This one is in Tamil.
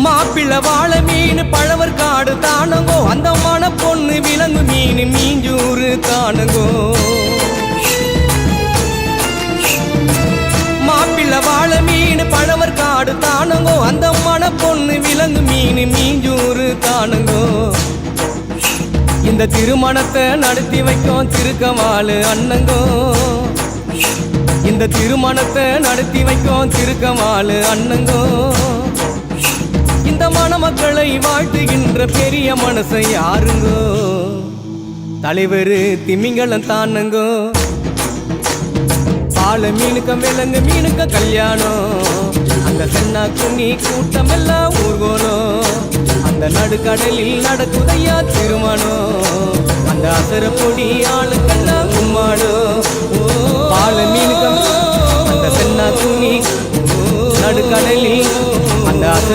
மாப்பிள்ள வாழை மீன் பழவர் காடு தானங்கோ அந்த மன பொண்ணு விலங்கு மீன் மீஞ்சூறு தானங்கோ மாப்பிள்ள வாழை மீன் பழவர் காடு தானங்கோ அந்த மன பொண்ணு விலங்கு மீன் மீஞ்சூறு தானங்கோ இந்த திருமணத்தை நடத்தி வைக்கும் திருக்கமாலு அண்ணங்கோ இந்த திருமணத்தை நடத்தி வைக்கும் திருக்கமாலு அண்ணங்கோ இந்த மணமக்களை வாழ்த்துகின்ற பெரிய மனசை யாருங்கோ தலைவர் திமிங்கலம் தானுங்கோ பால மீனுக்க விலங்கு மீனுக்க கல்யாணம் அந்த சென்னா குன்னி கூட்டம் எல்லாம் ஊர்கோலம் அந்த நடுக்கடலில் நடக்குதையா திருமணம் அந்த அசர பொடி ஆளுக்கெல்லாம் கும்மாடும் பால மீனுக்க அந்த சென்னா குன்னி நடுக்கடலில் அந்த அசர